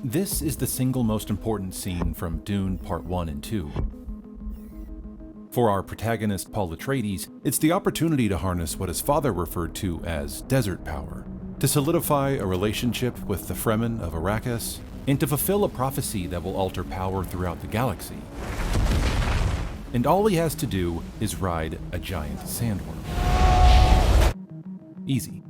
This is the single most important scene from Dune Part 1 and 2. For our protagonist Paul Atreides, it's the opportunity to harness what his father referred to as desert power, to solidify a relationship with the Fremen of Arrakis, and to fulfill a prophecy that will alter power throughout the galaxy. And all he has to do is ride a giant sandworm. Easy.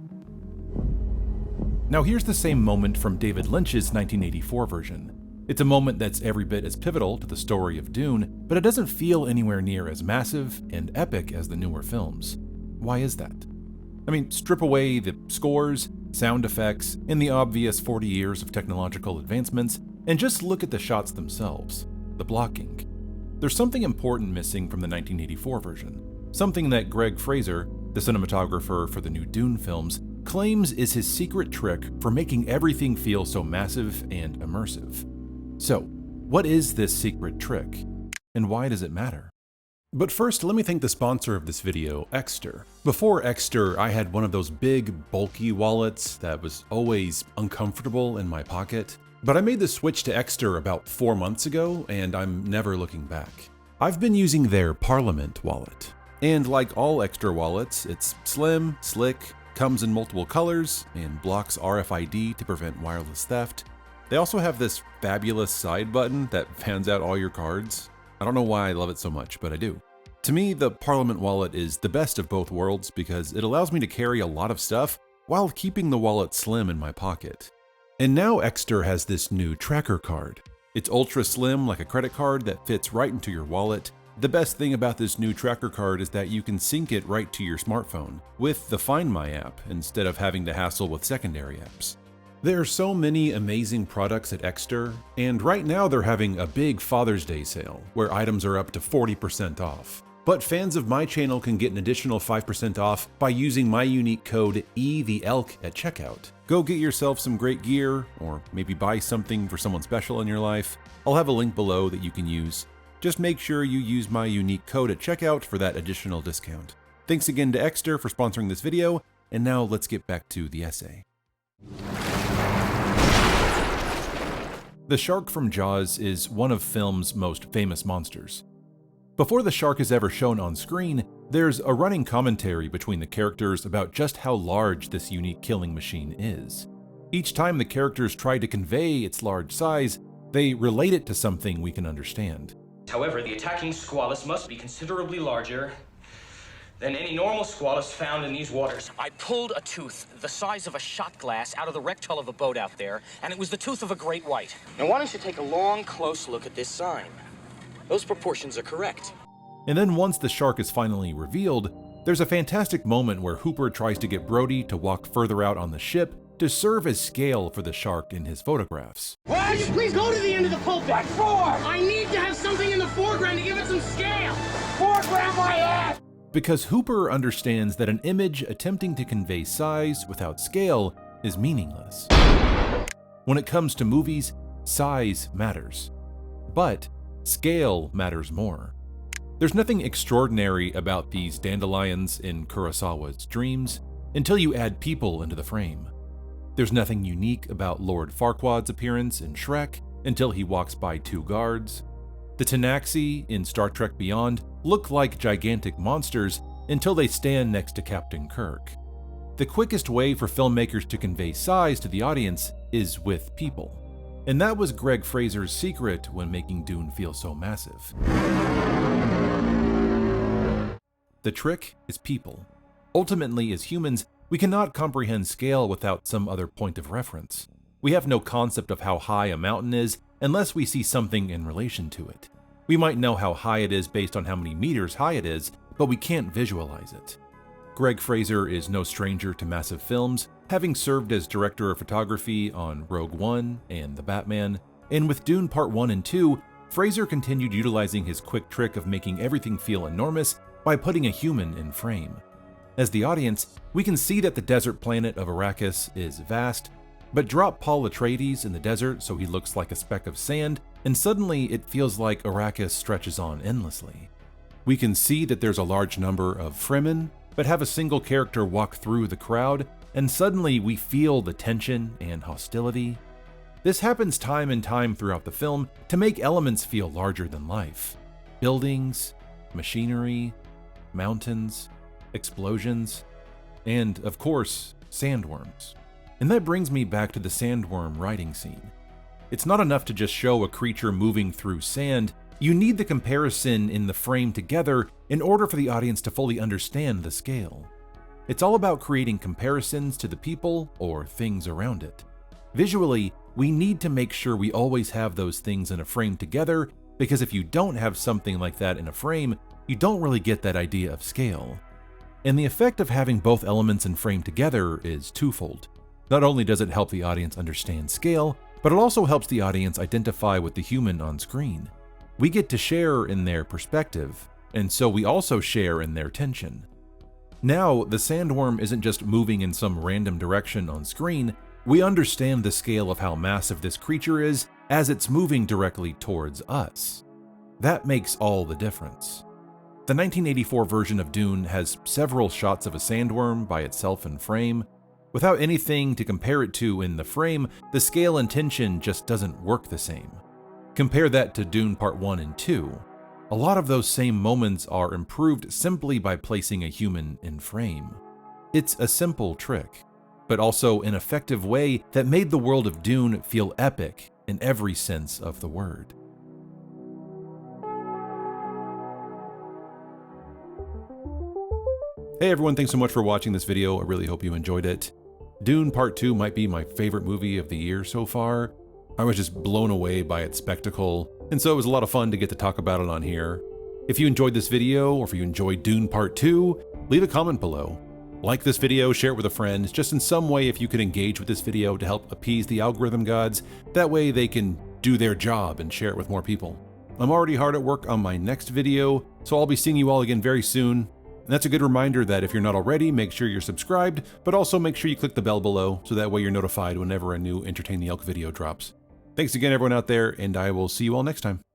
Now here's the same moment from David Lynch's 1984 version. It's a moment that's every bit as pivotal to the story of Dune, but it doesn't feel anywhere near as massive and epic as the newer films. Why is that? I mean, strip away the scores, sound effects, and the obvious 40 years of technological advancements, and just look at the shots themselves, the blocking. There's something important missing from the 1984 version, something that Greg Fraser, the cinematographer for the new Dune films, claims is his secret trick for making everything feel so massive and immersive. So, what is this secret trick, and why does it matter? But first, let me thank the sponsor of this video, Exter. Before Exter, I had one of those big, bulky wallets that was always uncomfortable in my pocket. But I made the switch to Exter about 4 months ago, and I'm never looking back. I've been using their Parliament wallet. And like all Exter wallets, it's slim, slick, comes in multiple colors, and blocks RFID to prevent wireless theft. They also have this fabulous side button that fans out all your cards. I don't know why I love it so much, but I do. To me, the Parliament wallet is the best of both worlds because it allows me to carry a lot of stuff while keeping the wallet slim in my pocket. And now Exter has this new tracker card. It's ultra slim like a credit card that fits right into your wallet. The best thing about this new tracker card is that you can sync it right to your smartphone with the Find My app instead of having to hassle with secondary apps. There are so many amazing products at Exter, and right now they're having a big Father's Day sale where items are up to 40% off. But fans of my channel can get an additional 5% off by using my unique code ETHEELK at checkout. Go get yourself some great gear, or maybe buy something for someone special in your life. I'll have a link below that you can use. Just make sure you use my unique code at checkout for that additional discount. Thanks again to Exter for sponsoring this video, and now let's get back to the essay. The shark from Jaws is one of film's most famous monsters. Before the shark is ever shown on screen, there's a running commentary between the characters about just how large this unique killing machine is. Each time the characters try to convey its large size, they relate it to something we can understand. However, the attacking squalus must be considerably larger than any normal squalus found in these waters. I pulled a tooth the size of a shot glass out of the wrecked hull of a boat out there, and it was the tooth of a great white. Now why don't you take a long, close look at this sign? Those proportions are correct. And then once the shark is finally revealed, there's a fantastic moment where Hooper tries to get Brody to walk further out on the ship to serve as scale for the shark in his photographs. What? Please go to the end of the pulpit. What for? I need to have something in the foreground to give it some scale. Foreground my ass! Because Hooper understands that an image attempting to convey size without scale is meaningless. When it comes to movies, size matters. But scale matters more. There's nothing extraordinary about these dandelions in Kurosawa's Dreams until you add people into the frame. There's nothing unique about Lord Farquaad's appearance in Shrek until he walks by two guards. The Tanaxi in Star Trek Beyond look like gigantic monsters until they stand next to Captain Kirk. The quickest way for filmmakers to convey size to the audience is with people. And that was Greg Fraser's secret when making Dune feel so massive. The trick is people. Ultimately, as humans, we cannot comprehend scale without some other point of reference. We have no concept of how high a mountain is unless we see something in relation to it. We might know how high it is based on how many meters high it is, but we can't visualize it. Greg Fraser is no stranger to massive films, having served as director of photography on Rogue One and The Batman, and with Dune Part 1 and 2, Fraser continued utilizing his quick trick of making everything feel enormous by putting a human in frame. As the audience, we can see that the desert planet of Arrakis is vast, but drop Paul Atreides in the desert so he looks like a speck of sand, and suddenly it feels like Arrakis stretches on endlessly. We can see that there's a large number of Fremen, but have a single character walk through the crowd, and suddenly we feel the tension and hostility. This happens time and time throughout the film to make elements feel larger than life. Buildings, machinery, mountains, explosions, and, of course, sandworms. And that brings me back to the sandworm riding scene. It's not enough to just show a creature moving through sand, you need the comparison in the frame together in order for the audience to fully understand the scale. It's all about creating comparisons to the people or things around it. Visually, we need to make sure we always have those things in a frame together, because if you don't have something like that in a frame, you don't really get that idea of scale. And the effect of having both elements in frame together is twofold. Not only does it help the audience understand scale, but it also helps the audience identify with the human on screen. We get to share in their perspective, and so we also share in their tension. Now, the sandworm isn't just moving in some random direction on screen, we understand the scale of how massive this creature is as it's moving directly towards us. That makes all the difference. The 1984 version of Dune has several shots of a sandworm by itself in frame. Without anything to compare it to in the frame, the scale and tension just doesn't work the same. Compare that to Dune Part 1 and 2. A lot of those same moments are improved simply by placing a human in frame. It's a simple trick, but also an effective way that made the world of Dune feel epic in every sense of the word. Hey everyone, thanks so much for watching this video. I really hope you enjoyed it. Dune Part 2 might be my favorite movie of the year so far. I was just blown away by its spectacle, and so it was a lot of fun to get to talk about it on here. If you enjoyed this video, or if you enjoyed Dune Part 2, leave a comment below. Like this video, share it with a friend, just in some way if you could engage with this video to help appease the algorithm gods, that way they can do their job and share it with more people. I'm already hard at work on my next video, so I'll be seeing you all again very soon. And that's a good reminder that if you're not already, make sure you're subscribed, but also make sure you click the bell below so that way you're notified whenever a new Entertain the Elk video drops. Thanks again everyone out there, and I will see you all next time.